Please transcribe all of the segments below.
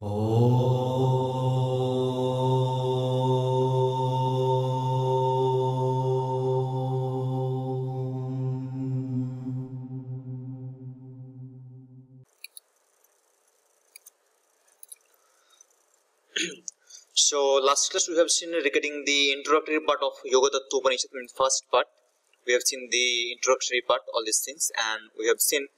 So last class we have seen regarding the introductory part of Yoga Tattva Upanishad. In first part we have seen the introductory part, all these things, and we have seen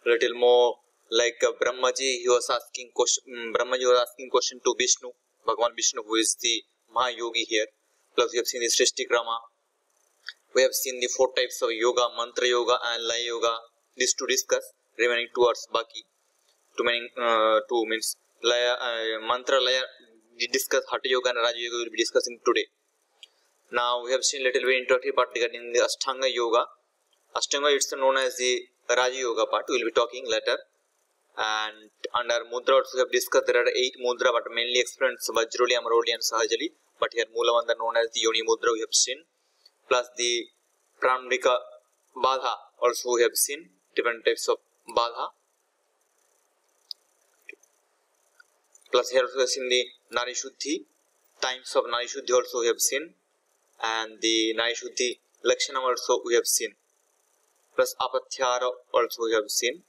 a little more like Brahmaji. He was asking question. Brahmaji was asking question to Vishnu, Bhagavan Vishnu, who is the Mahayogi here. Plus we have seen the Srishti Krama. We have seen the 4 types of yoga: Mantra Yoga and Laya Yoga. These to discuss. Remaining 2 hours baki. Two means Laya, Mantra Laya. We discuss Hatha Yoga and Raja Yoga. We will be discussing today. Now we have seen little bit introductory part regarding the Ashtanga Yoga. Ashtanga is known as the Raja Yoga part. We will be talking later. And under Mudra also we have discussed there are 8 Mudra, but mainly explained Vajroli, Amaroli and Sahajali. But here Moolavandha known as the Yoni Mudra we have seen. Plus the Pranamrika Badha also we have seen. Different types of Badha. Plus here also we have seen the Nari Shuddhi. Times of Nari Shuddhi also we have seen. And the Nari Shuddhi Lakshanam also we have seen. Plus Apathyara also we have seen.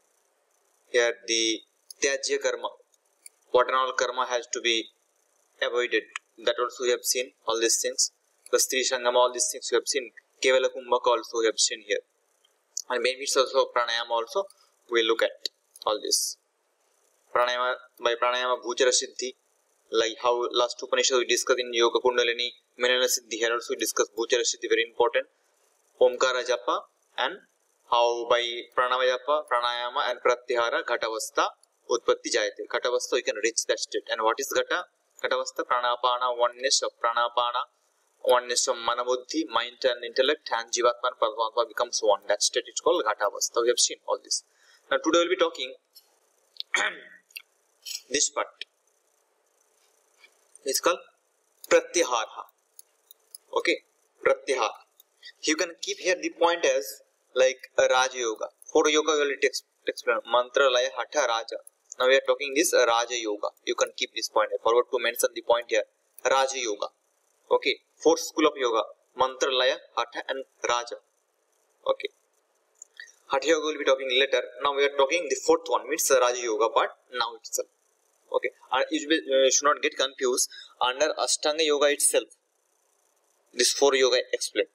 Here the Tyajya Karma. What and all karma has to be avoided. That also we have seen. All these things. Plus Tri Sangama, all these things we have seen. Kevala Kumbhaka also we have seen here. And benefits also Pranayama also we look at all this. Pranayama, by Pranayama Bhujara Siddhi, like how last Upanishad we discussed in Yoga Kundalini, Menana Siddhi, here also we discussed Bhujara Siddhi, very important. Omkara Japa, and how by Pranama Japa, Pranayama and Pratyahara, Ghatavastha, Utpatti Jayate. Ghatavastha you can reach that state. And what is Ghata? Ghatavastha, Pranapana, oneness of Pranapana, oneness of Manabuddhi, mind and intellect, and Jivatma and Paramatma becomes one. That state is called Ghatavastha. We have seen all this. Now today we will be talking this part. It's called Pratyahara. Okay, Pratyahara. You can keep here the point as like a Raja Yoga. For Yoga we will explain Mantra, Laya, Hatha, Raja. Now we are talking this Raja Yoga. You can keep this point. I forgot to mention the point here. Raja Yoga. Okay, 4th school of Yoga. Mantra, Laya, Hatha and Raja. Okay. Hatha Yoga will be talking later. Now we are talking the 4th one, means the Raja Yoga part now itself. Okay, and you should not get confused. Under Ashtanga Yoga itself, this 4 yoga explained.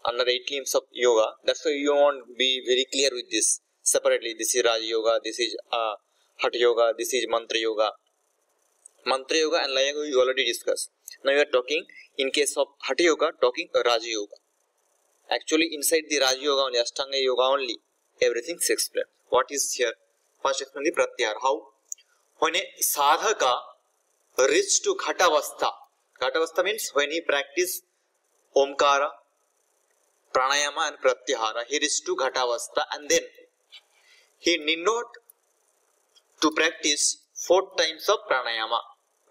Under 8 limbs of yoga, that's why you want to be very clear with this separately. This is Raja Yoga, this is Hatha Yoga, this is Mantra Yoga. Mantra Yoga and Laya Yoga you already discussed. Now you are talking, in case of Hatha Yoga, talking Raja Yoga. Actually, inside the Raja Yoga only, Ashtanga Yoga only, everything is explained. What is here? First explain the Pratyahara. How? When a sadhaka reach to Ghatavastha. Ghatavastha means when he practice Omkara, Pranayama and Pratyahara, he reach to Ghatavastha, and then he need not to practice 4 times of Pranayama.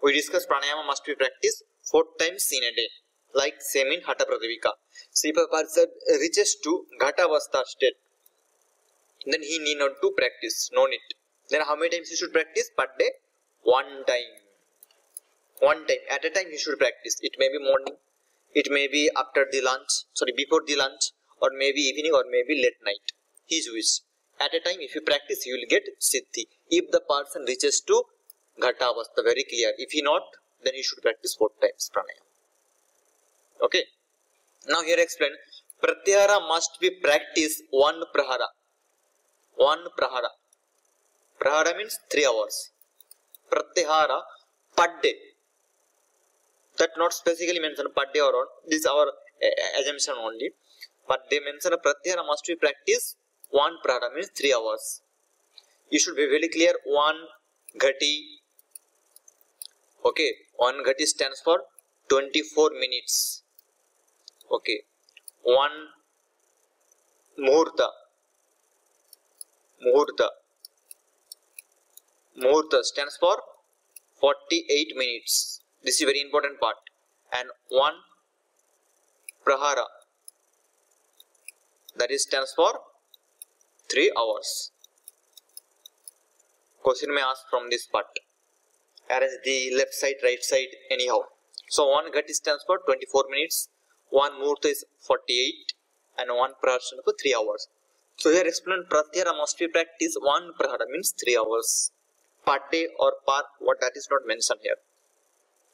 We discussed Pranayama must be practiced 4 times in a day, like same in Hatha Pradipika. So if a person reaches to Ghatavastha state, then he need not to practice, no need. Then how many times he should practice? Per day? 1 time. 1 time. At a time he should practice. It may be morning, it may be after the lunch, before the lunch, or maybe evening, or maybe late night. His wish. At a time if you practice, you will get Siddhi. If the person reaches to Ghatavastha, very clear. If he not, then he should practice 4 times Pranayama. Okay. Now here explain. Pratyahara must be practiced 1 prahara. 1 prahara. Prahara means 3 hours. Pratyahara per day. That not specifically mentioned per day or not. This is our assumption only. But they mention Pratyahara must be practiced 1 prahara means 3 hours. You should be very clear. 1 ghati. Okay. 1 ghati stands for 24 minutes. Okay. 1 muhurta. Muhurta stands for 48 minutes. This is a very important part. And 1 prahara, that is stands for 3 hours. Question may ask from this part. arrange the left side, right side, anyhow. So one Gati stands for 24 minutes, one Murta is 48, and one Prahara for 3 hours. So here explain Pratyahara must be practiced 1 Prahara means 3 hours per day or per what, that is not mentioned here.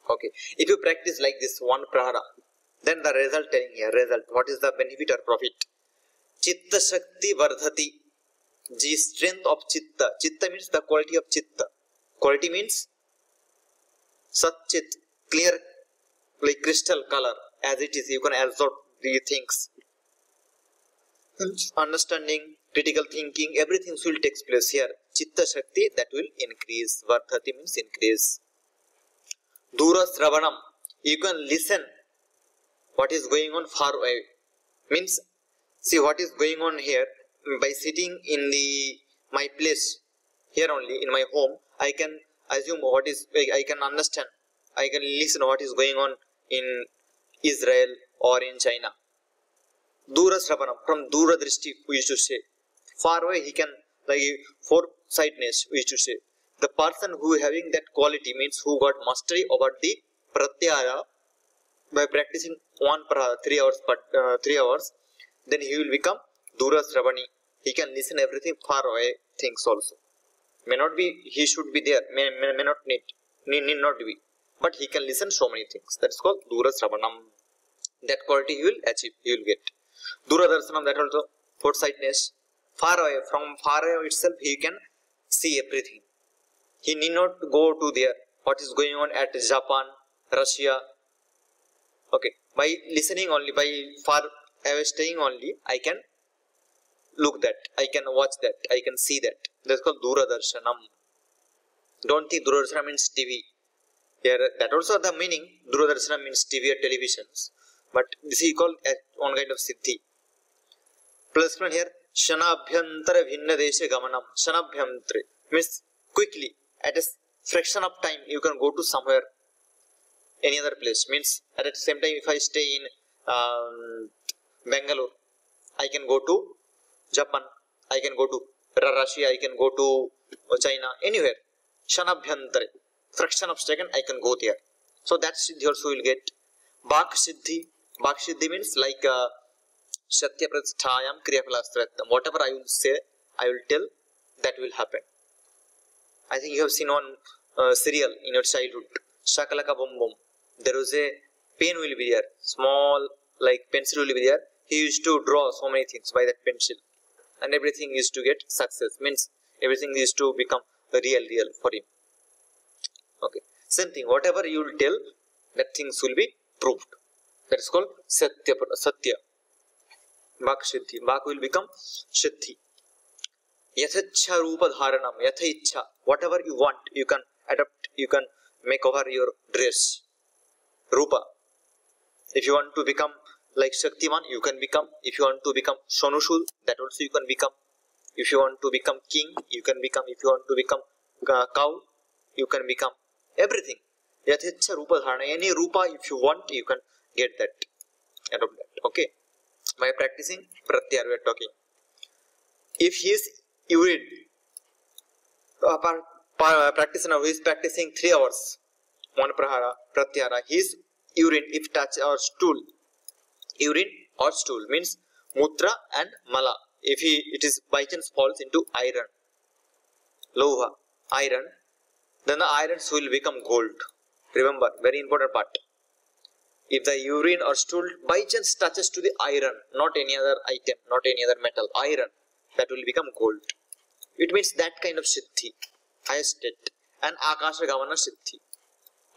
Okay, if you practice like this 1 Prahara, then the result telling here, result, what is the benefit or profit? Chitta Shakti Vardhati, the strength of Chitta. Chitta means the quality of Chitta. Quality means Satchit, clear, like crystal color, as it is, you can absorb the things. Understanding, critical thinking, everything will take place here. Chitta Shakti, that will increase. Vardhati means increase. Dura Sravanam, you can listen what is going on far away. Means, see what is going on here. By sitting in my place, here only, in my home, I can assume what is, I can understand, I can listen what is going on in Israel or in China. Dura Sravanam, from Dura Drishti, we used to say. Far away, he can, like foresightedness, we used to say. The person who having that quality means who got mastery over the Pratyahara by practicing 1 Prahara, 3 hours, 3 hours, then he will become Dura Sravani. He can listen everything far away things also. May not be, he should be there, may not need not be. But he can listen so many things. That is called Dura Sravanam. That quality he will achieve, he will get. Dura Darsanam, that also foresightedness. Far away, from far away itself, he can see everything. He need not go to there, what is going on at Japan, Russia. Okay, by listening only, by far away staying only, I can look that, I can watch that, I can see that. That's called Dura Darshanam. Don't think Dura Darshanam means TV. Here, that also the meaning. Dura Darshanam means TV or televisions. But this is called one kind of Siddhi. Plus one here, Shanabhyantara Bhinna Deshe Gamanam. Shanabhyantara means quickly, at a fraction of time, you can go to somewhere, any other place. Means at the same time, if I stay in Bangalore, I can go to Japan, I can go to Russia, I can go to China, anywhere. Shanabhyantara, fraction of second, I can go there. So that Siddhi also will get. Bak Siddhi. Bak Siddhi means like Satya Pratisthayam Kriyapalastratam. Whatever I will say, I will tell, that will happen. I think you have seen one serial in your childhood, Shakalaka Boom Boom. There was a pen will be there, small like pencil will be there. He used to draw so many things by that pencil, and everything used to get success. Means everything used to become real for him. Okay, same thing. Whatever you will tell, that things will be proved. That is called Satya. Bak Siddhi. Bak will become Siddhi. Yathacha Rupa Dharanam. Yatha Ichha. Whatever you want, you can adapt, you can make over your dress. Rupa. If you want to become like Shaktiman, you can become. If you want to become Sonushul, that also you can become. If you want to become king, you can become. If you want to become cow, you can become. Everything. Yathacha Rupa Dharana. Any Rupa, if you want, you can get that. Adopt that. Okay. By practicing Pratyahara, we are talking. If he is urine, practitioner who is practicing 3 hours, 1 Prahara, Pratyahara, his urine, if touch or stool, urine or stool means Mutra and Mala. If it is by chance falls into iron, Loha, iron, then the irons will become gold. Remember, very important part. If the urine or stool by chance touches to the iron, not any other item, not any other metal, iron, that will become gold. It means that kind of Siddhi, highest state. And Akasha Gamana Siddhi.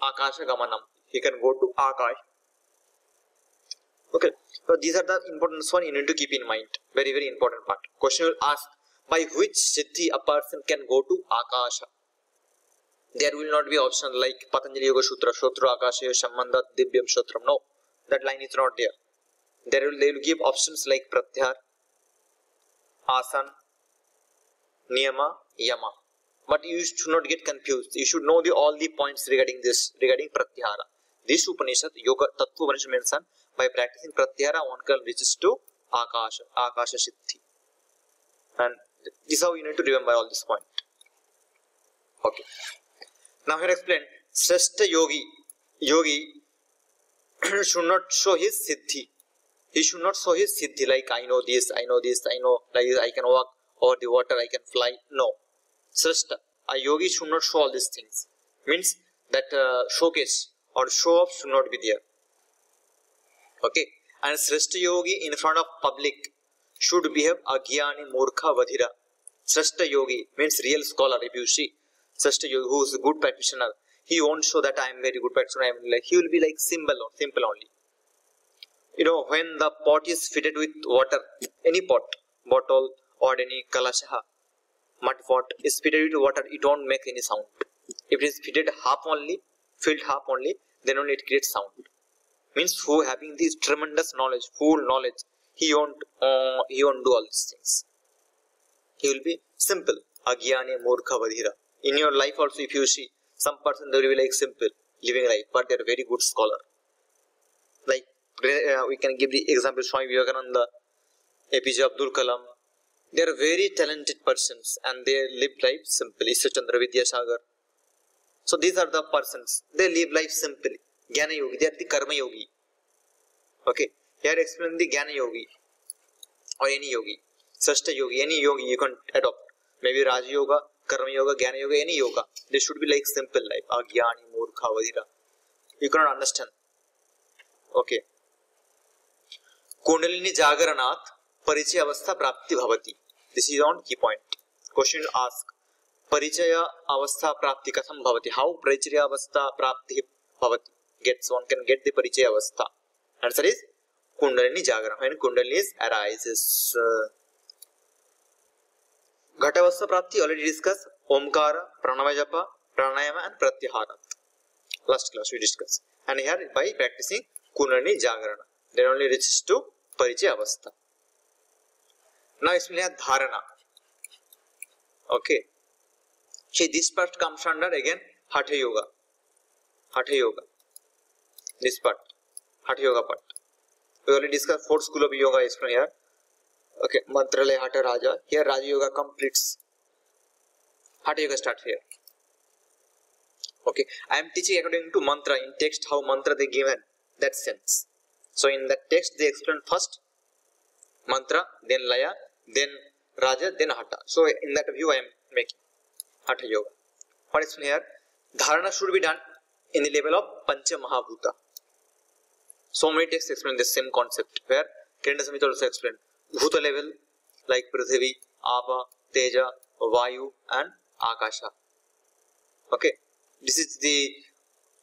Akasha Gamanam. He can go to Akash. Okay. So these are the important ones you need to keep in mind. Very, very important part. Question will ask, by which Siddhi a person can go to Akasha? There will not be option like Patanjali Yoga Sutra, Shotra Akasha Shammandat Divyam Shotram. No, that line is not there. They will give options like Pratyahara, Asan, Niyama, Yama. But you should not get confused. You should know all the points regarding this, regarding Pratyahara. This Upanishad, Yoga Tattva Upanishad mentions by practicing Pratyahara, one can reaches to Akasha Siddhi. And this is how you need to remember all this point. Okay. Now here explain Shrestha yogi should not show his siddhi. He should not show his siddhi like I know this, I know this, I know like I can walk over the water, I can fly. No. Shrestha, a yogi should not show all these things. Means that showcase or show off should not be there. Okay. And Shrestha yogi in front of public should behave agyani murkha vadhira. Shrestha yogi means real scholar. If you see Shrestha yogi who is a good practitioner, he won't show that I am very good practitioner. He will be like simple only. You know, when the pot is fitted with water, any pot, bottle or any kalasha, mud pot is fitted with water, it won't make any sound. If it is fitted filled half only, then only it creates sound. Means who having this tremendous knowledge, full knowledge, he won't do all these things. He will be simple. Agyani murkha vadhira. In your life also, if you see some person, they will be like simple, living life, but they are very good scholar. Like we can give the example Swami Vivekananda, APJ Abdul Kalam. They are very talented persons and they live life simply. Ishwar Chandra Vidyasagar. So these are the persons. They live life simply. Jnana Yogi. They are the Karma Yogi. Okay. Here explain the Jnana Yogi or any Yogi. Shrestha Yogi. Any Yogi you can adopt. Maybe Raja Yoga, Karma Yoga, Jnana Yoga, any yoga. They should be like simple life. Agyani murkha vadhira. You cannot understand. Okay. Kundalini Jagaranat Parichaya Avastha Prapti Bhavati. This is on key point. Question ask. Parichaya Avastha Prapti Katham Bhavati. How Parichaya Avastha Prapti Bhavati? One can get the Parichaya Avastha. Answer is Kundalini Jagarana. When Kundalini arises. Ghatavastha Prapti already discussed. Omkara, Pranavajapa, Pranayama and Pratyahara. Last class we discussed. And here by practicing Kundalini Jagarana, then only reaches to Parichaya Avastha. Now explain here Dharana. Okay. See, this part comes under again Hatha Yoga. Hatha Yoga. This part. Hatha Yoga part. We already discussed 4th school of yoga explain here. Okay. Mantralaya Hatha Raja. Here Raja Yoga completes. Hatha Yoga starts here. Okay. I am teaching according to mantra in text how mantra they given. That sense. So in that text they explain first mantra, then laya, then raja, then hatha. So in that view I am making Hatha Yoga. What is here? Dharana should be done in the level of Pancha Mahabhuta. So many texts explain the same concept where Kirana Samhita also explained. Bhuta level like Prithvi, Apa, Teja, Vayu and Akasha. Okay. This is the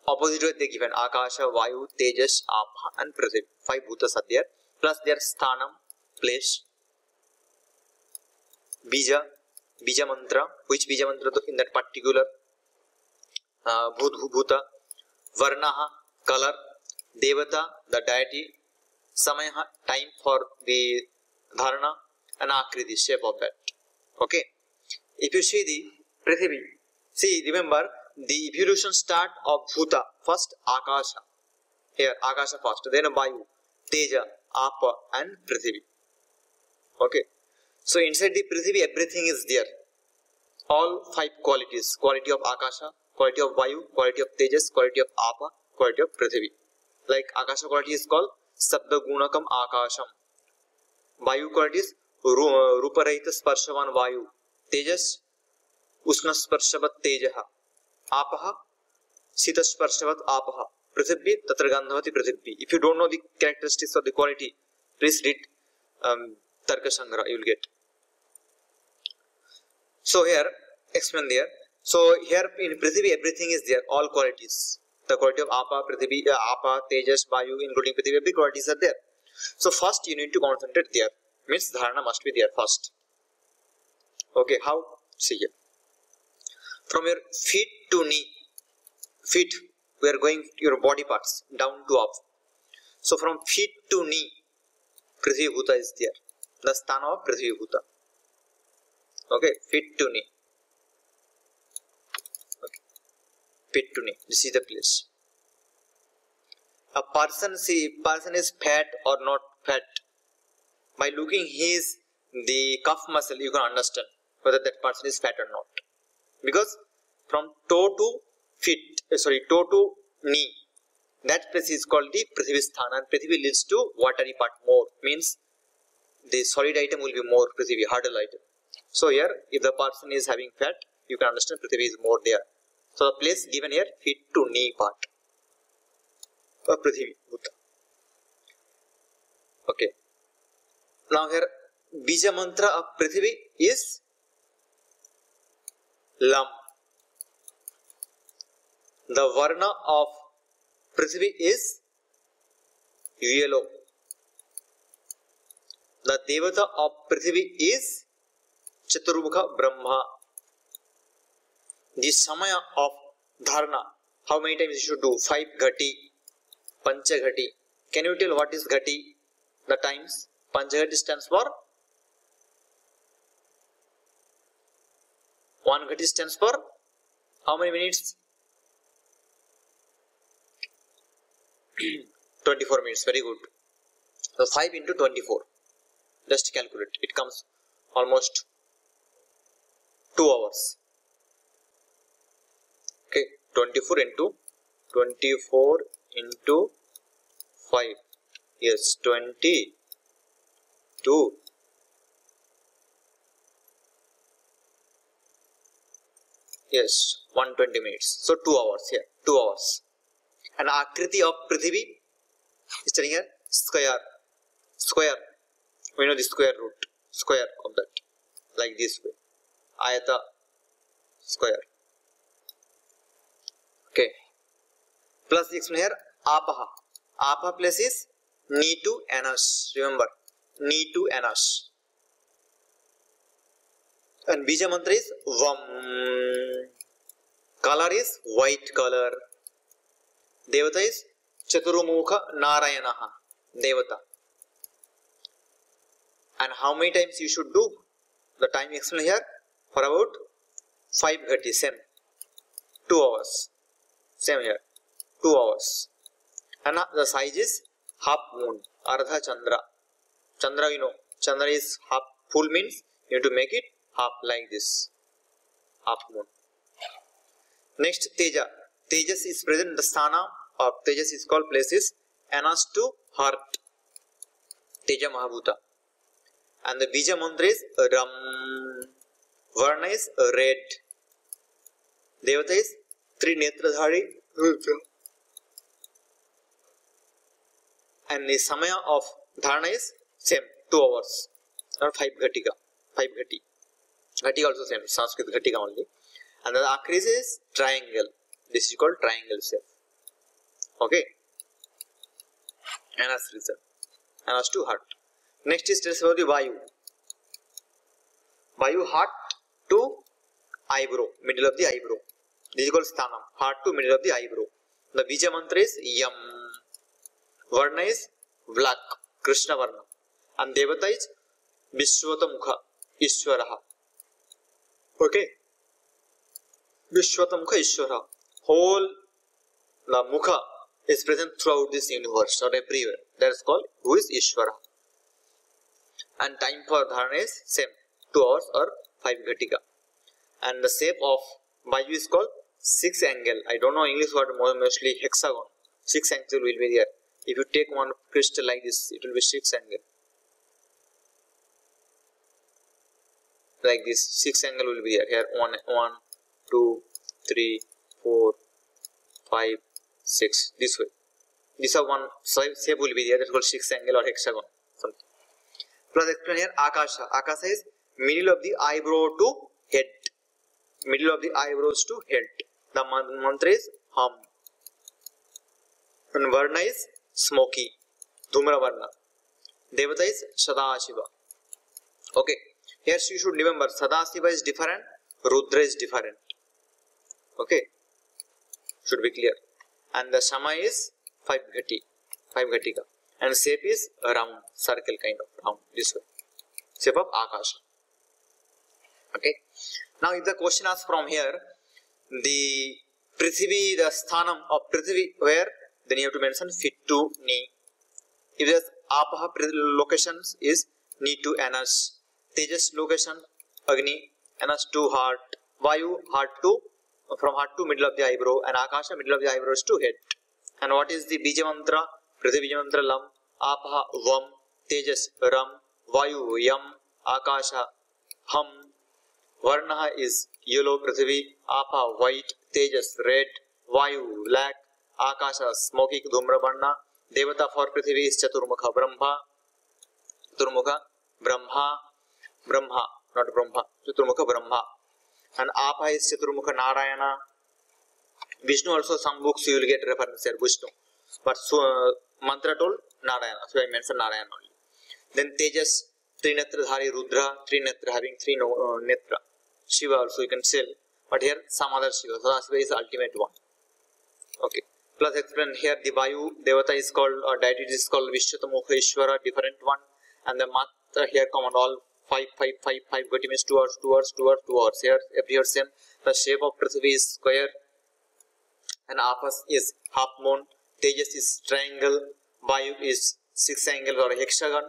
opposite way they given. Akasha, Vayu, Tejas, Apa and Prithvi. 5 bhutas are there. Plus their sthanam, place. Bija, Bija mantra. Which Bija mantra in that particular bhuta. Varnaha, color. Devata, the deity. Samaya, time for the dharana. And Akriti, shape of that. Okay. If you see the Prithvi, see, remember the evolution start of bhuta. First Akasha. Here Akasha first. Then Vayu, Teja, Apa and Prithvi. Okay. So inside the Prithvi everything is there. All 5 qualities. Quality of Akasha, quality of Vayu, quality of Tejas, quality of Apa, quality of Prithvi. Like Akasha quality is called Sabda Gunakam Akasham. Vayu quality is Ruparahita Sparshavan Vayu. Tejas Usna Sparshavat Tejaha. Apaha Sita Sparshavat Apaha. Prithvi Tatra Gandhavati Prithvi. If you don't know the characteristics of the quality, please read Tarka Sangra, you will get. So here, explain there. So here in Prithvi everything is there, all qualities. The quality of Apa, Prithvi, Apa, Tejas, Vayu, including Prithvi, every qualities are there. So first you need to concentrate there. Means dharana must be there first. Okay, how? See here. From your feet to knee, feet, we are going your body parts, down to up. So from feet to knee, Prithvi Bhuta is there. The sthana of Prithvi Bhuta. Okay, feet to knee. Okay, feet to knee. This is the place. A person is fat or not fat. By looking the calf muscle, you can understand whether that person is fat or not. Because from toe to feet, toe to knee, that place is called the Prithvi Sthan, and Prithvi leads to watery part more, means the solid item will be more Prithvi, hurdle item. So here, if the person is having fat, you can understand Prithvi is more there. So the place given here, feet to knee part of Prithvi, Bhuta. Okay. Now here, Bija mantra of Prithvi is Lam. The Varna of Prithvi is yellow. The Devata of Prithvi is Chaturmukha Brahma. The Samaya of Dharana, how many times you should do? 5 Ghati, Pancha Ghati. Can you tell what is Ghati? The times. Pancha Ghati stands for 1 Ghati stands for how many minutes? 24 minutes. Very good. So 5 into 24. Just calculate. It comes almost 2 hours. Okay. 24 into 5. Yes, 22. Yes, 120 minutes. So 2 hours here. 2 hours. And Akriti of Prithvi is telling here square. Square. We know the square root. Square of that. Like this way. Ayata square. Okay. Plus the expression here Apaha. Apaha place is knee to anus. Remember. Knee to anus. And Bija mantra is Vam. Color is white color. Devata is Chaturmukha Narayanaha. Devata. And how many times you should do? The time explained here for about 5 Ghati. Same. 2 hours. Same here. 2 hours. And the size is half moon. Ardha Chandra. Chandra, you know. Chandra is half full means you need to make it half like this. Half moon. Next, Teja. Tejas is present in the sthana of Tejas is called places anus to heart. Teja Mahabhuta. And the Bija mantra is Ram. Varna is red. Devata is Trinetradhari. And the Samaya of Dharana is same. 2 hours. Or 5 Ghatika. 5 Ghati. Ghati also same. Sanskrit Ghatika only. And the Akris is triangle. This is called triangle shape. Okay. Anus result. Anus to heart. Next is tells about the Vayu. Vayu heart to eyebrow. Middle of the eyebrow. This is called Sthanam. Heart to middle of the eyebrow. The Bija mantra is Yam. Varna is black. Krishna Varna. And Devata is Vishwata Mukha. Ishwaraha. Okay. Vishwata Mukha Ishwara. Whole the Mukha is present throughout this universe or everywhere. That is called who is Ishwara. And time for dharana is same. 2 hours or 5 Ghatika. And the shape of Vayu is called 6 angle. I don't know English word, mostly hexagon. 6 angle will be there. If you take one crystal like this, it will be 6 angle. Like this, 6 angle will be there. Here 1, 2, 3, 4, 5, 6. This way. This is one shape will be there. That's called 6 angle or hexagon. Something. Plus explain here Akasha. Akasha is middle of the eyebrow to head. Middle of the eyebrows to head. The mantra is Hum. And Varna is smoky. Dhumra Varna. Devata is Sadashiva. Okay. Here you should remember Sadashiva is different. Rudra is different. Okay. Should be clear. And the Shama is 5 Ghati. 5 Ghatika. And shape is a round, circle kind of round, this way. Shape of Akasha. Okay. Now if the question asks from here, the Prithvi, the sthanam of Prithvi, where? Then you have to mention feet to knee. If there's Apaha locations is knee to anus. Tejas location, Agni, anus to heart. Vayu, heart to from heart to middle of the eyebrow, and Akasha middle of the eyebrows to head. And what is the Bija mantra? Prithvi Bija mantra Lam, Apaha Vam, Tejas Ram, Vayu Yam, Akasha Hum. Varna is yellow, Prithvi, Apa white, Tejas red, Vayu black, Akasha smoky Dhumra Varna. Devata for Prithvi is Chaturmukha Brahma. Chaturmukha Brahma, Brahma, not Brahma, Chaturmukha Brahma. And Apa is Chaturmukha Narayana. Vishnu also, some books you will get reference here, Vishnu. But mantra told Narayana, so I mentioned Narayana only. Then Tejas, Trinetradhari Rudra, Trinetra having three netra. Shiva also you can say, but here some other Shiva, so that's why is the ultimate one. Okay. Plus explain here the Vayu Devata is called, or deity is called Vishwatamukha Ishvara, different one. And the Matra here common all 5, 5, 5, 5, Gati means 2 hours, 2 hours, 2 hours, 2 hours. Here every hour same. The shape of Prithvi is square, and Apas is half moon, Tejas is triangle, Vayu is 6 angles or hexagon.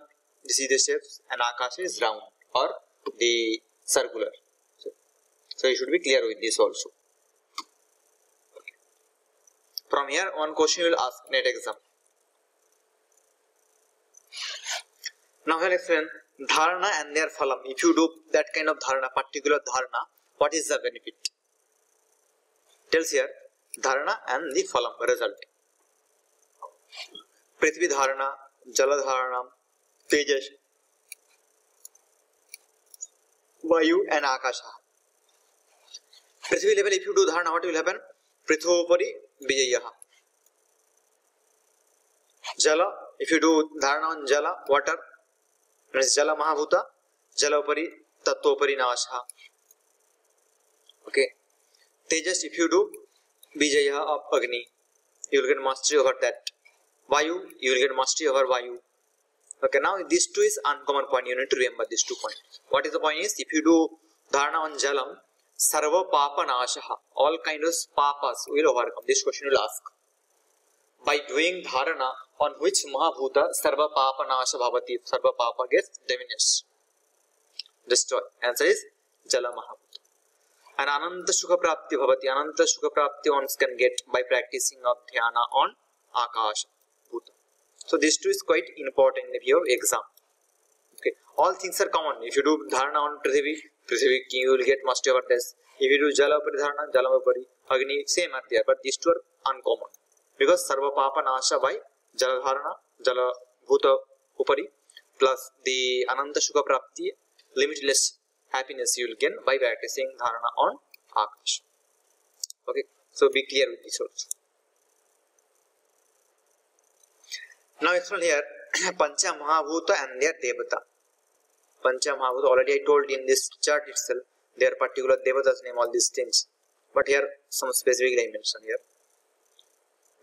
This is the shapes, and Akasha is round or the circular. So you should be clear with this also. Okay. From here, one question will ask NET exam. Now I will explain dharana and their phalam. If you do that kind of dharana, particular dharana, what is the benefit? Tells here dharana and the phalam result. Prithvi dharana, jala dharana, tejas, vayu and akasha. Prithvi level, if you do dharana, what will happen? Prithopari vijayaha. Jala, if you do dharana on jala, water, means jala mahabhuta, jala upari, tattopari nasha. Okay. Tejas, if you do vijayaha of agni, you will get mastery over that. Vayu, you will get mastery over vayu. Okay, now these two is uncommon point. You need to remember these 2 points. What is the point is, if you do dharana on jalam, sarva papa nashaha, all kinds of papas will overcome. This question will ask. By doing dharana on which mahabhuta sarva papa nasha bhavati, sarva papa gets diminished, destroyed. Answer is jala mahabhuta. And ananta sukha prapti bhavati, ananta sukha prapti one can get by practicing of dhyana on akasha bhuta. So these two is quite important in the view of exam. Okay, all things are common. If you do dharana on Prithvi, you will get mastery over this. If you do jala upari dharana, jala upari, agni, same are there, but these two are uncommon. Because sarva papa nasha by jala dharana, jala bhuta upari, plus the ananta sukha prapti, limitless happiness you will gain by practicing dharana on akash. Okay, so be clear with this also. Now explain here Pancha Mahabhuta and their Devata. Pancha Mahabhuta, already I told in this chart itself, their particular Devata's name, all these things. But here some specific dimension here.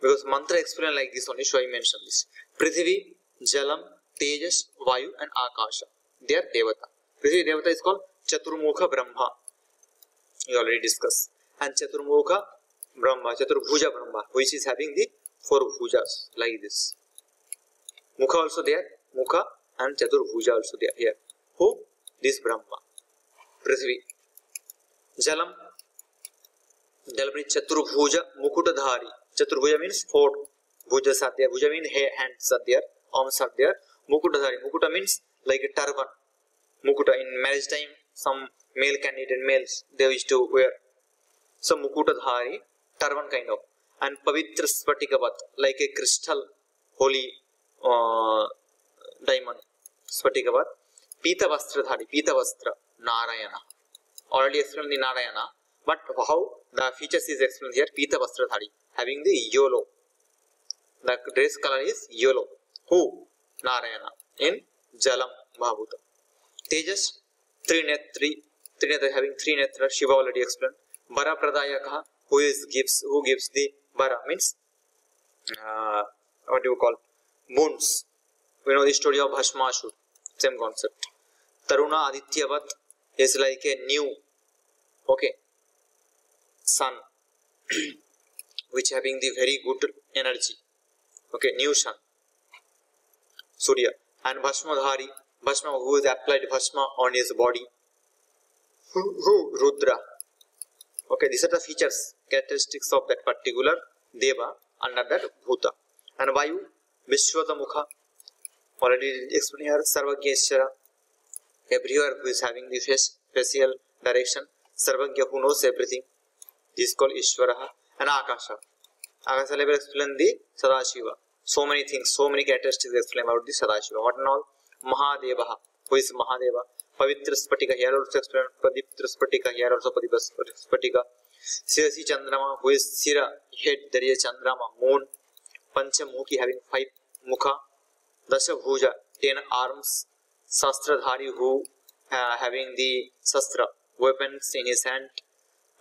Because mantra explain like this only, so I mention this. Prithvi, Jalam, Tejas, Vayu and Akasha. They are Devata. Prithvi Devata is called Chaturmukha Brahma. We already discussed. And Chaturmukha Brahma, Chaturbhuja Brahma, which is having the 4 bhujas like this. Mukha also there, Mukha and Chaturbhuja also there here. Who? This Brahma. Prithvi. Jalam. Jalapri Chaturbhuja Mukutadhari. Chaturbhuja means 4 bhujas are there. Bhuja means hands are there, arms are there. Mukutadhari. Mukuta means like a turban. Mukuta in marriage time, some male candidate and males they used to wear. So Mukutadhari, turban kind of. And Pavitra Spatikavat, like a crystal, holy diamond, Spatikavat. Pita Vastradhari, Pita Vastra, Narayana. Already explained the Narayana, but how the features is explained here. Pita Vastradhari, having the yellow. The dress color is yellow. Who? Narayana. In Jalam Mahabhuta. Tejas, Trinetri, having 3 netra, Shiva already explained. Bara Pradayaka, who gives the Bara, means what do you call? Moons. We know the story of Bhashmasur. Same concept. Taruna Adityavat is like a new, okay, sun, which having the very good energy. Okay, new sun. Surya. And Bhashmadhari, Bhashma, who is applied Bhashma on his body. Who? Rudra. Okay, these are the features, characteristics of that particular deva under that bhuta. And Vayu, Vishwatamukha, already explained here, Sarvageshwara, everywhere who is having the facial direction, Sarvagya, who knows everything, this is called Ishvaraha. And Akasha. Akasha level explain the Sadashiva. So many things, so many characteristics explain about the Sadashiva. What and all? Mahadevaha, who is Mahadeva. Pavitra Spatika, here also explain Padiptra Spatika, here also Padiptra Spatika. Sirasi Chandrama, who is Sira, head, there is Chandrama, moon. Panchamukhi, having 5 mukha. Dasha Bhuja, 10 arms. Sastradhari, who having the Sastra, weapons in his hand.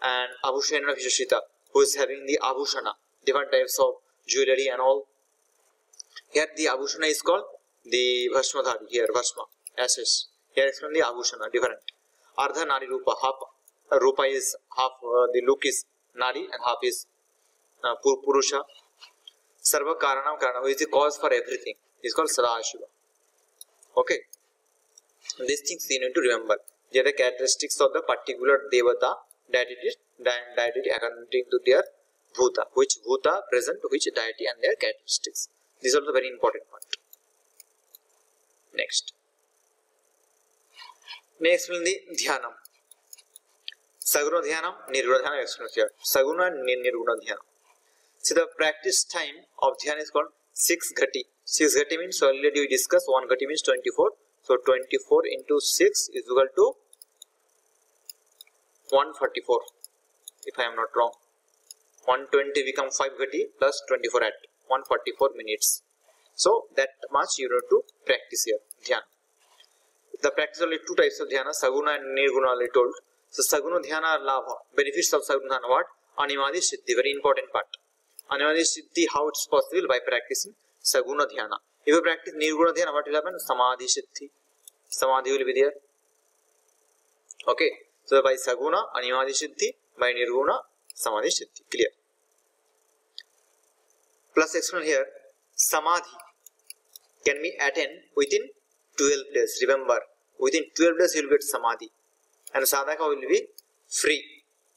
And Abhushana Vishashita, who is having the Abhushana, different types of jewelry and all. Here the Abhushana is called the Bhashmadhari, here Bhashma, ashes. Here explain the Abhushana, different. Ardha Nari Rupa, half Rupa is half, the look is Nari and half is Purusha. Sarva Karanam Karana, who is the cause for everything, is called Sadashiva. Okay. These things you need to remember. They are the characteristics of the particular Devata deity according to their bhuta, which bhuta present which deity and their characteristics. These are the very important part. Next will the dhyanam. Saguna dhyanam, nirguna dhyanam explained here. Saguna and nirguna dhyanam. See, the practice time of dhyan is called 6 ghati. 6 ghati means already we discussed 1 ghati means 24. So 24 into 6 is equal to 144, if I am not wrong. 120 become 5 ghati plus 24 at 144 minutes. So that much you need to practice here, dhyana. The practice only 2 types of dhyana, saguna and nirguna already told. So saguna dhyana labha, benefits of saguna dhyana what? Animadi siddhi, very important part. Animadi siddhi, how it's possible? By practicing saguna dhyana. If you practice nirguna dhyana, what will happen? Samadhi siddhi. Samadhi will be there. Okay. So by saguna, animadi siddhi, by nirguna, samadhi siddhi. Clear. Plus explain here, samadhi can be attained within 12 days. Remember, within 12 days you will get samadhi. And sadhaka will be free,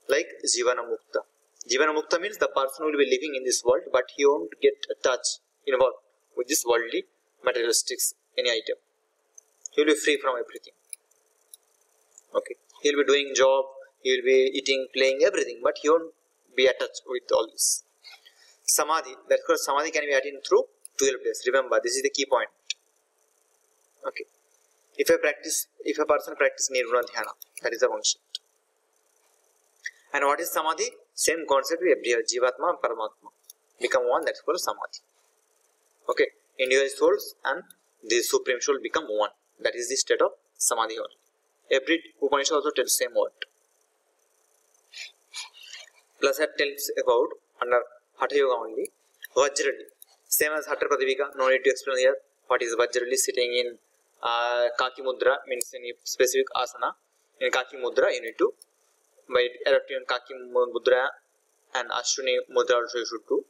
like jivana mukta. Jivana mukta means the person will be living in this world, but he won't get involved with this worldly materialistics, any item. He will be free from everything. Okay. He will be doing job, he will be eating, playing, everything, but he won't be attached with all this. Samadhi, that's because samadhi can be attained through 12 days. Remember, this is the key point. Okay. If a person practice nirguna dhyana, that is the concept. And what is samadhi? Same concept with every jivatma and paramatma. Become one, that's called samadhi. Okay. Individual souls and the supreme soul become one. That is the state of samadhi only. Every Upanishad also tells the same word. Plus that tells about under Hatha Yoga only, Vajrali. Same as Hatha Pradipika, no need to explain here. What is Vajrali? Sitting in Kaki Mudra, means in a specific asana. In Kaki Mudra, you need to, by adopting Kaki Mudra and Ashwini Mudra also you should do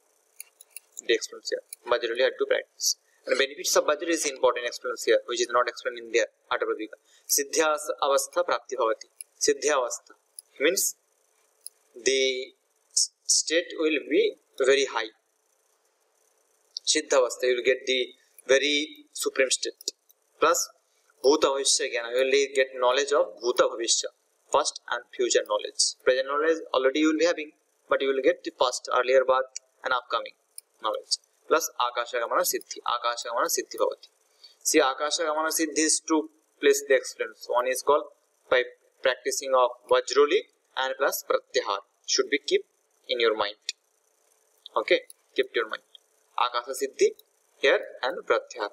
the explains here. Vajrali had to practice. And the benefits of Vajra is important explains here, which is not explained in there. Hatha Pradipika. Siddhya avastha prapti bhavati. Siddhya avastha means the state will be very high. Siddha avastha, you will get the very supreme state. Plus, bhuta bhavishya jnana, you will get knowledge of bhuta bhavishya, past and future knowledge. Present knowledge already you will be having, but you will get the past, earlier birth and upcoming knowledge. Plus, akashagamana siddhi. Akashagamana siddhi bhavati. See, akashagamana siddhi is 2 places they explain. One is called by practicing of Vajroli and plus Pratyahar. Should be keep in your mind. Okay, keep your mind. Akasha siddhi here and Pratyahar.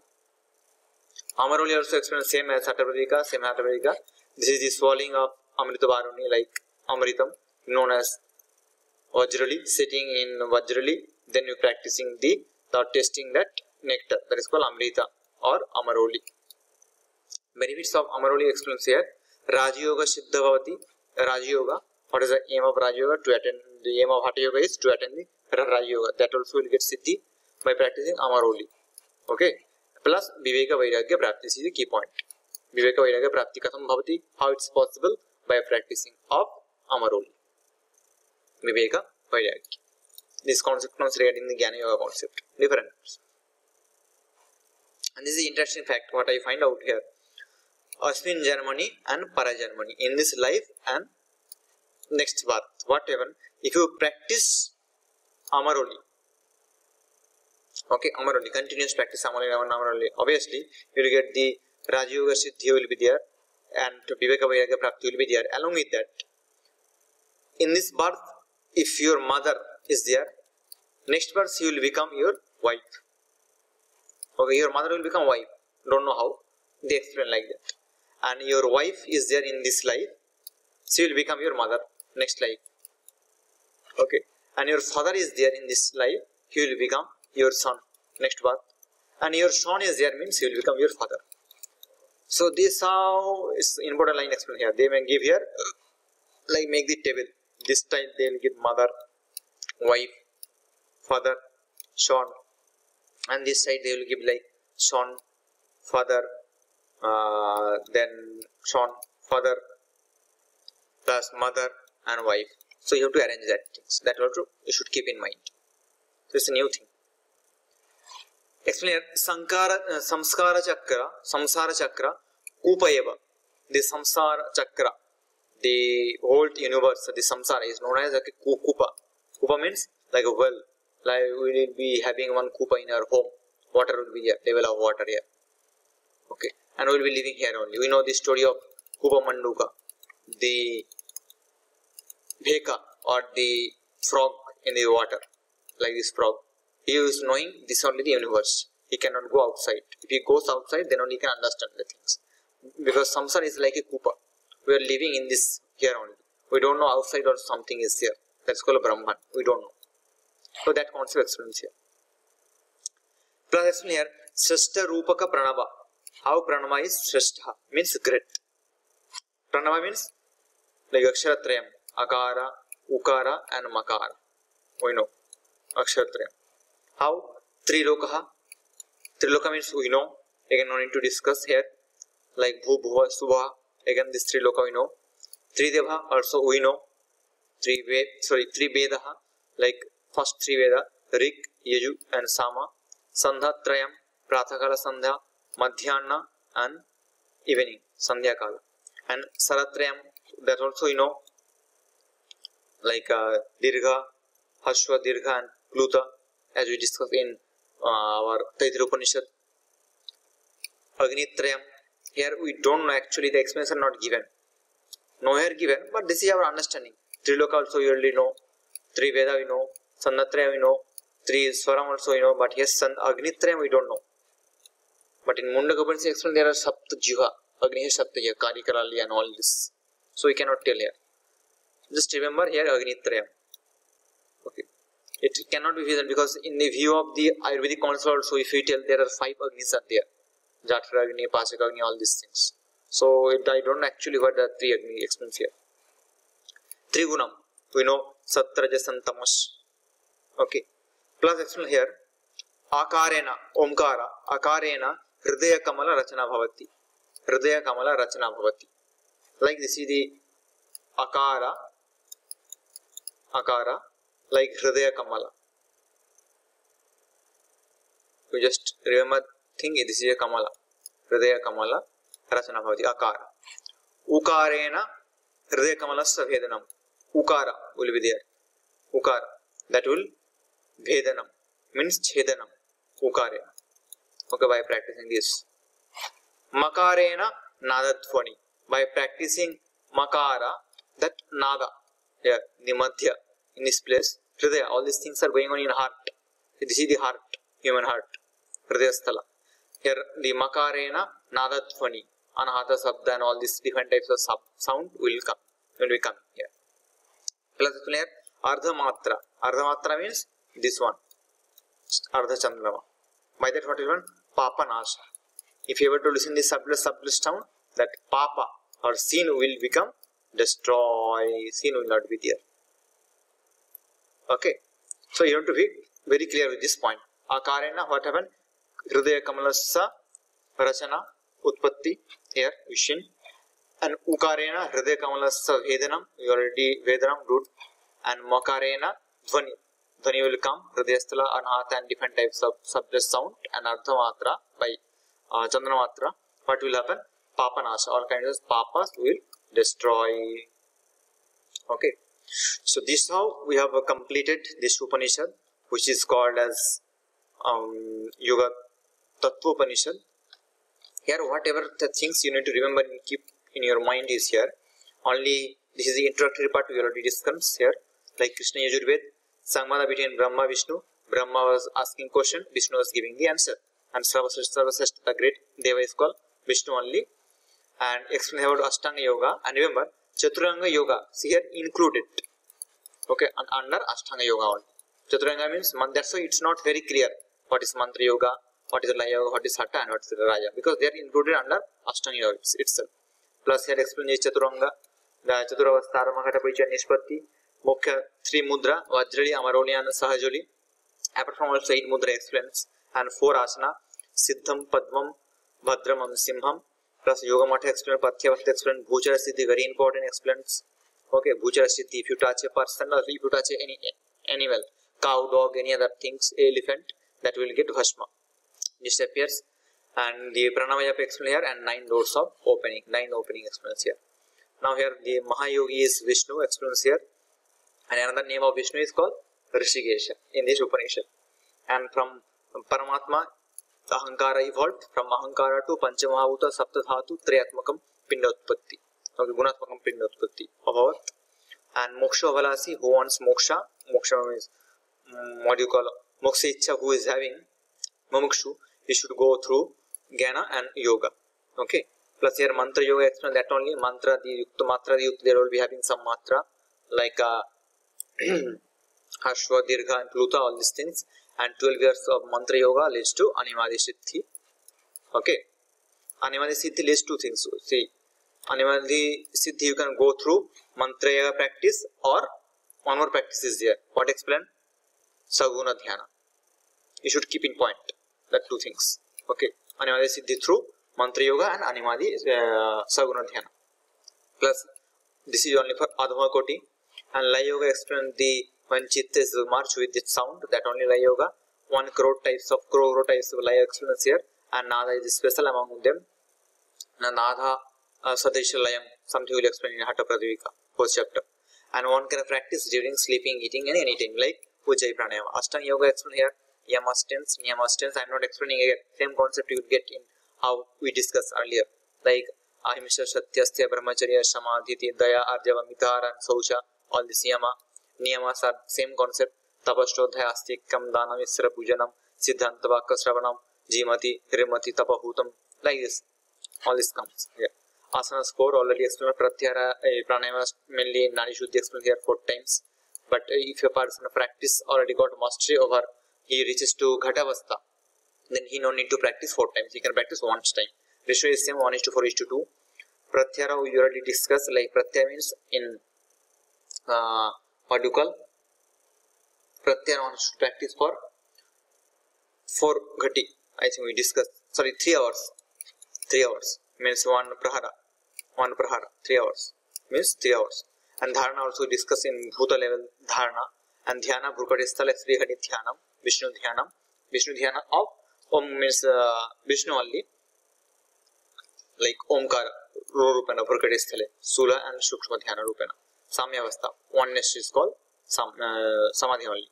Amaroli also explains same as Hatha Pradipika, same Hatha Pradipika. This is the swallowing of Amrita Varuni, like Amritam, known as Vajrali, sitting in Vajrali. Then you practicing the tasting that nectar, that is called Amrita or Amaroli. Benefits of Amaroli explains here. Raja Yoga Siddha Bhavati. Raja Yoga. What is the aim of Raja Yoga? To attend. The aim of Hatha Yoga is to attend the Raja Yoga. That also will get Siddhi by practicing Amaroli. Okay. Plus Viveka Vairagya Prapti. This is the key point. Viveka Vairagya Prapti Katham Bhavati. How it's possible? By practicing of Amaroli. Viveka, Vairagya. This concept comes regarding the Jnana Yoga concept. Different. And this is the interesting fact what I find out here. Asmin Janmani and Parajanmani. In this life and next birth. Whatever. If you practice Amaroli. Okay, Amaroli. Continuous practice Amaroli. Obviously, you will get the Raja Yoga Siddhi will be there. And Viveka Vairagya Prapti will be there. Along with that, in this birth, if your mother is there, next birth she will become your wife. Okay, your mother will become wife. Don't know how. They explain like that. And your wife is there in this life. She will become your mother. Next life. Okay. And your father is there in this life. He will become your son. Next birth. And your son is there means he will become your father. So this how is important line explained here. They may give here, like make the table. This time they will give mother, wife, father, son. And this side they will give like son, father, then son, father, plus mother and wife. So you have to arrange that things. That also you should keep in mind. So it's a new thing. Explain here, samskara chakra, samsara chakra, upayava. The samsara chakra, the whole universe, the samsara is known as like a kupa. Kupa means like a well. Like we will be having one kupa in our home. Water will be here, level of water here. Okay. And we will be living here only. We know the story of Kupa Manduka, the Bheka or the frog in the water, like this frog. He is knowing this only the universe. He cannot go outside. If he goes outside, then only he can understand the things. Because samsara is like a kupa. We are living in this here only. We don't know outside or something is here. That's called a Brahman. We don't know. So that concept explains here. Plus explain here, Srishta Rupaka Pranava. How Pranava is Srishta means great. Pranava means like Aksharatrayam, Akara, Ukara and Makara. We know Aksharatrayam. How? Trilokaha. Triloka means we know. Again, no need to discuss here. Like Bhu, Bhuva, Subha. Again, this Triloka we know. Trideva also we know. Three Vedaha. Like first three Veda. Rig, Yaju and Sama. Sandha Trayam, Prathakala Sandhya, Madhyana and evening, Sandhya Kala. And Saratrayam, that also you know, like Dirgha, Hashva, Dirgha and Pluta, as we discussed in our Taittiriya Upanishad. Agnitrayam, here we don't know actually, the explanations are not given. Nowhere given, but this is our understanding. Triloka also you already know, Three Veda we know, Sandhatrayam we know, Three Swaram also you know, but yes, Agnitrayam we don't know. But in Mundaka Upanishad explain there are Sapta Jiva, Agniya Sapta Jiva, Karikarali and all this. So we cannot tell here. Just remember here Agnitrayam. Okay. It cannot be visible because in the view of the Ayurvedic concept also, if you tell there are 5 Agnis are there. Jatra Agni, Pasaka Agni, all these things. So I don't actually heard the 3 Agni explains here. Trigunam, we know Satrajasan Tamas. Okay. Plus explain here. Akarena, Omkara, Akarena, Hridaya Kamala Rachana Bhavati. Hridaya Kamala Rachana Bhavati. Like this is the Akara, like Hridaya Kamala. You just remember, think this is a Kamala. Hridaya Kamala Rachana Bhavati. Akara. Ukarena, Hridaya Kamala Savedanam. Ukara will be there. Ukara. That will Vedanam. Means Chedanam. Ukarena. Okay, by practicing this. Makarena Nadatvani. By practicing Makara, that Nada, here, the Madhya, in this place, Hridaya, all these things are going on in heart. This is the heart, human heart, Hridaya Sthala. Here, the Makarena Nadatvani, Anahata Sabda and all these different types of sound will come, here. Plus, here, Ardha Matra. Ardha Matra means this one, Ardha Chandrama. By that, what is one? Papa Nasha. If you were to listen this subtlest sound, that Papa or sin will become destroy. Sin will not be there. Okay. So you have to be very clear with this point. Akarena, what happened? Hridaya Kamalasa Rachana Utpatti here, Vishin. And Ukarena Hridaya Kamalasa Vedanam. You already Vedanam, good. and makarena dhvani. Dhvani will come, hridayasthala, anahata, and different types of suppressed sound, and ardhamatra by chandramatra. What will happen? Papanasha, all kinds of papas will destroy. Okay, so this how we have completed this Upanishad, which is called as Yoga Tattva Upanishad. Here, whatever the things you need to remember and keep in your mind is here. Only this is the introductory part we already discussed here, like Krishna Yajurved, Samvada between Brahma Vishnu. Brahma was asking question, Vishnu was giving the answer, and Sarvasreshta, the great Deva, is called Vishnu only. And explain about Ashtanga Yoga, and remember Chaturanga Yoga here included. Okay, and under Ashtanga Yoga only. Chaturanga means that's why it's not very clear what is Mantra Yoga, what is Laya Yoga, what is Hatha, and what is Raja, because they are included under Ashtanga Yoga itself. Plus here explain is Chaturanga, the Chaturavastha, Ramakata, Parichaya, Nishpatti, Mukhya, 3 Mudra, Vajrali, Amaroli, and Sahajali. Apart from also 8 Mudra explains, and 4 Asana, Siddham, Padmam, Bhadram, and Simham. Plus Yoga Matha explains, Pathyavastha explains, Bhuchara Siddhi, very important explains. Okay, Bhuchara Siddhi, if you touch a person or if you touch any animal, cow, dog, any other things, elephant, that will get Bhashma, disappears. And the Pranamaya explains here, and 9 doors of opening, 9 opening explains here. Now here the Mahayogi is Vishnu explains here, and another name of Vishnu is called Rishikesha in this Upanishad. And from Paramatma, Ahankara evolved from Ahankara to Panchamahuta Saptadhatu Triyatmakam Pindotpatti. Okay, Gunatmakam Pindotpatti about. And Moksha Valasi, who wants Moksha? Moksha means what do you call Moksha Ichha, who is having Mumukshu, he should go through Jnana and Yoga. Okay. Plus here Mantra Yoga explain that only Mantra the Yukta Matra the Yukta, there will be having some Matra like Harshva, Dirgha, and Pluta, all these things. And 12 years of Mantra Yoga leads to Animadi Siddhi. Okay. Animadi Siddhi leads to things. See, Animadi Siddhi you can go through Mantra Yoga practice, or one more practice is there. What explain? Saguna Dhyana. You should keep in point that 2 things. Okay. Animadi Siddhi through Mantra Yoga and Animadi Saguna Dhyana. Plus, this is only for Adhama Koti. And Laya Yoga explains the when Chitta is march with its sound, that only Laya Yoga. 1 crore types of Laya explains here, and Nada is special among them. Nada Sadrisha Layam, something will explain in Hatha Pradivika, 4th chapter. And one can practice during sleeping, eating, and anytime, like Ujjayi Pranayama. Ashtanga Yoga explained here, Yama stance, Niyama stance. I am not explaining again. Same concept you will get in how we discussed earlier, like Ahimsa, Satyastya, Brahmacharya, Samadhi, Daya, Arjava, Mitara, and Saucha, all this Yama. Niyamas are same concept. Tapashtodhaya, Astikam, Dana, Misra, Pujanam, Siddhanta, Vakka, Sravanam, Jimati, Rimati, Tapahutam, like this. All this comes here. Asanas 4 already explained. Pratyahara, Pranayama mainly Nadi Shuddhi explained here 4 times. But if a person practice already got mastery over, he reaches to Ghatavastha, then he no need to practice 4 times. He can practice once time. Ratio is same 1:4:2. Pratyahara we already discussed. Like Pratyahara means in what do you call? Pratyahara one should practice for 4 ghati. I think we discussed. Sorry, 3 hours. 3 hours means 1 prahara. 1 prahara. 3 hours means 3 hours. And dharana also discussed in bhuta level dharana. And dhyana bhukadisthala Sri Hari Dhyanam, Vishnu Dhyanam. Vishnu Dhyana of Om means Vishnu only. Like Omkara, Ro Rupena, Bhukadisthale, Sula and Shukshma Dhyana Rupena. Samyavastha, oneness is called Samadhi only.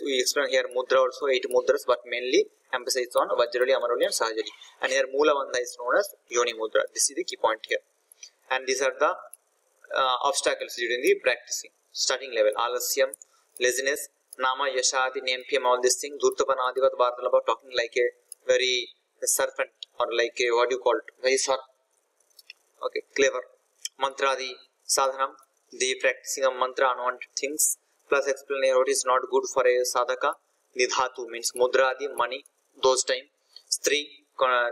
We explain here Mudra also, 8 Mudras, but mainly emphasis on Vajrali, Amaroli, and Sahajali. And here Mula Bandha is known as Yoni Mudra. This is the key point here. And these are the obstacles during the practicing. Starting level, Alasyam, laziness, Nama, Yashadi, Nempyam, all these things, Dhurtapanadivat, Bhartalabha, talking like a very serpent, or like a, what do you call it, very sharp. Okay, clever. Mantradi, Sadhanam, the practicing of mantra, unwanted things. Plus explain here what is not good for a sadhaka. Nidhatu means mudradi, money, those time. Stri,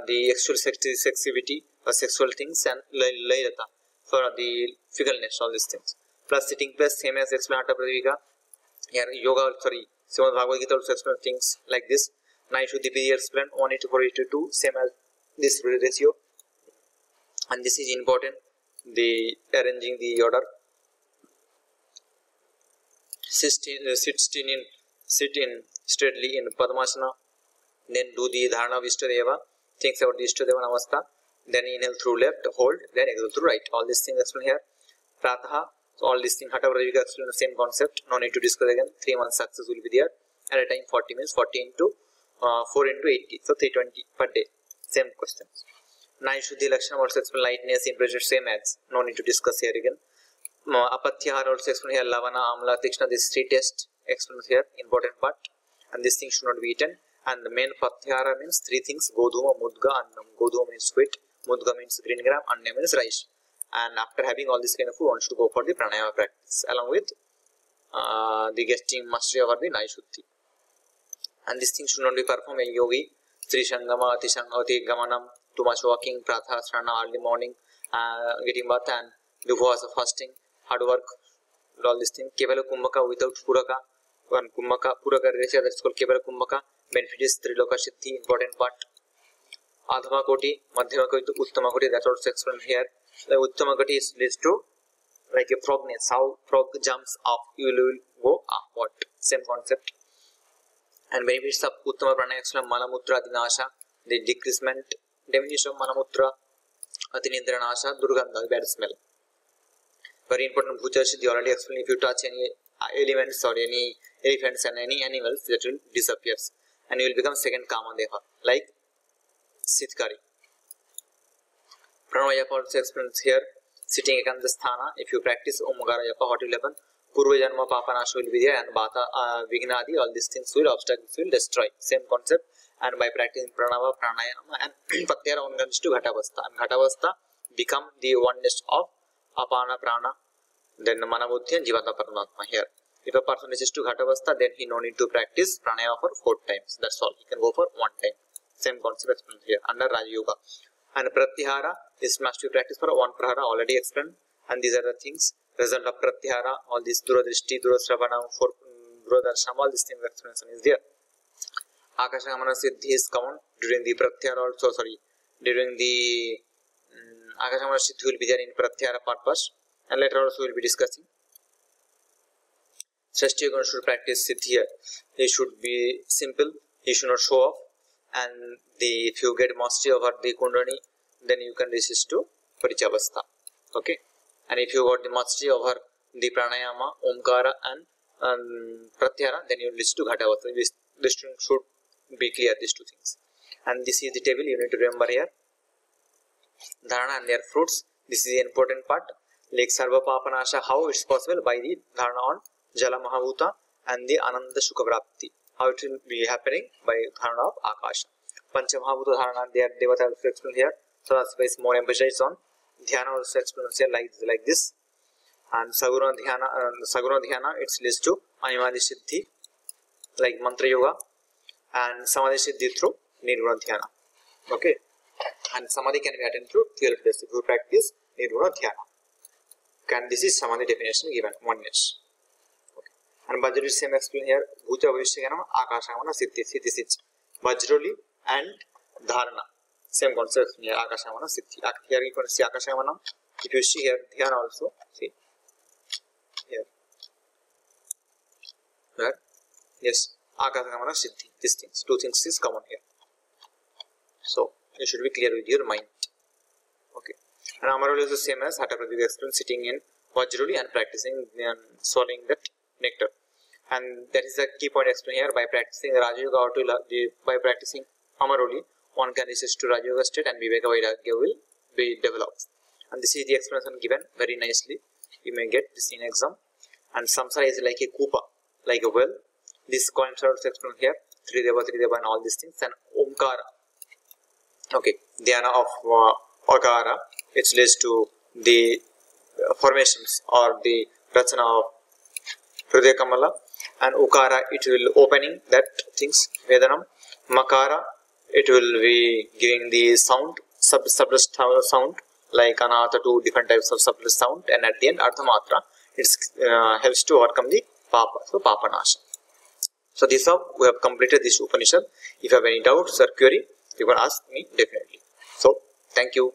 the actual sexuality or sexual things, and laylata for the fickleness, all these things. Plus sitting place, same as explained Hatha Pradivika. Here yoga, sorry, Srimad Bhagavad Gita also explain things like this. Naishuddhi explained 1:4:2, same as this ratio. And this is important, the arranging the order. sit in steadily in Padmasana, then do the Dharana of Ishtadeva, things about the Ishtadeva Namaskar, then inhale through left, hold, then exhale through right. All these things explained here. Prataha, so all these things, Hatha Vrajika explain the same concept, no need to discuss again. 3 months success will be there. At a time 40 minutes, 40 into 4 into 80, so 320 per day. Same questions. Naishuddhi Lakshana also explain lightness, impression, same as, no need to discuss here again. Apatyahara also explain here, Lavana, Amla, Tikshna, this 3 tests explained here, important part, and this thing should not be eaten. And the main Patyahara means 3 things, Godhuma, Mudga, Annam. Godhuma means wheat, Mudga means green gram, Annam means rice. And after having all this kind of food, one should go for the pranayama practice along with the getting mastery over the Naishuddhi. And this thing should not be performed a yogi. Sri Shangama, Ati Gamanam, too much walking, Pratha, Srana, early morning, getting bath and before fasting, hard work, all these things. Kevala Kumbhaka without Puraka, one Kumbhaka, Puraka Resha, that's called Kevala Kumbhaka. Benefit is Triloka Siddhi, important part. Adhama Koti, Madhyama Koti, Uttama Koti, that's also explained here. The Uttama Koti is leads to like a frog nest, how frog jumps up, you will go upward. Same concept. And benefits of Uttama Pranayama explain Malamutra Dinasha, the decreasement, diminution of Malamutra, Atinindra Nasha, Durgandha, bad smell. Very important Bhuja Siddhi already explained. If you touch any elements or any elephants and any animals, that will disappear. And you will become second Kamadeha, like Siddhkari. Pranayapa also explains here, sitting Ekandasthana, if you practice Omagara Yapa, what will happen? Purva Janma Papanasha will be there, and Bata Vignadi, all these things will, obstacles will destroy. Same concept. And by practicing Pranava, Pranayama, and Patyara on comes to Ghatavastha. And Ghatavastha become the oneness of Apana Prana, then Manabuddhi and Jivata Paramatma here. If a person reaches to Ghatavastha, then he no need to practice Pranayama for 4 times. That's all. He can go for 1 time. Same concept explained here under Raja Yoga. And Pratyahara is must be practiced for 1 Prahara, already explained. And these are the things. Result of Pratyahara, all these Duradrishti, Durasravana, for Duradharsham, all these things explanation is there. Akashamana Siddhi is common during the Pratyahara also, during the Akashamana Siddhi will be there in Pratyahara purpose, and later also we will be discussing. Srishti Yoga should practice Siddhi here. He should be simple, he should not show off, and if you get mastery over the Kundalini, then you can resist to Parichavastha. Okay? And if you got the mastery over the Pranayama, Omkara and Pratyahara, then you will reach to Ghatavastha. This should be clear, these 2 things. And this is the table you need to remember here. Dharana and their fruits. This is the important part. Like Sarva Papanasha, how it's possible? By the Dharana on Jala Mahabhuta and the Ananda Shukavrapti. How it will be happening? By Dharana of Akasha. Pancha Mahabhuta Dharana, their Devata also explained here. So that's why it's more emphasized on. Dhyana also explains here like this. And Saguna Dhyana, it leads to Animadi Siddhi, like Mantra Yoga, and Samadhi Siddhi through Nirguna Dhyana. Okay? And Samadhi can be attained through 12 days if you practice Nirguna Dhyana. Okay, and this is Samadhi definition given, oneness. Okay. And Vajra is same explained here. Bhuja Vishyaganam, Akashamana Siddhi, Vajroli and Dharana. Same concept here, Akashamana Siddhi. Here you can see Akashamana. If you see here, Dhyana also, see. Here. Where? Yes, Akashamana Siddhi. These things, 2 things is common here. So, you should be clear with your mind. Okay. And Amaroli is the same as Hatha Pradipika explained, sitting in Vajroli and practicing and swallowing that nectar. And that is the key point explained here. By practicing Raja Yoga or by practicing Amaroli, one can resist to Raja Yoga state and Viveka Vairagya will be developed. And this is the explanation given very nicely. You may get this in exam. And Samsara is like a kupa, like a well. This concept is explained here. Trideva and all these things. And Omkara. Okay, Dhyana of Akara, it leads to the formations or the Rachana of Hridaya Kamala, and Ukara, it will opening that things, Vedanam. Makara, it will be giving the sound, suppressed sound, like Anahata, 2 different types of suppressed sound, and at the end, Ardhamatra, it helps to overcome the Papa, so Papanasha. So this is how we have completed this Upanishad. If you have any doubts or query, you can ask me definitely. So, thank you.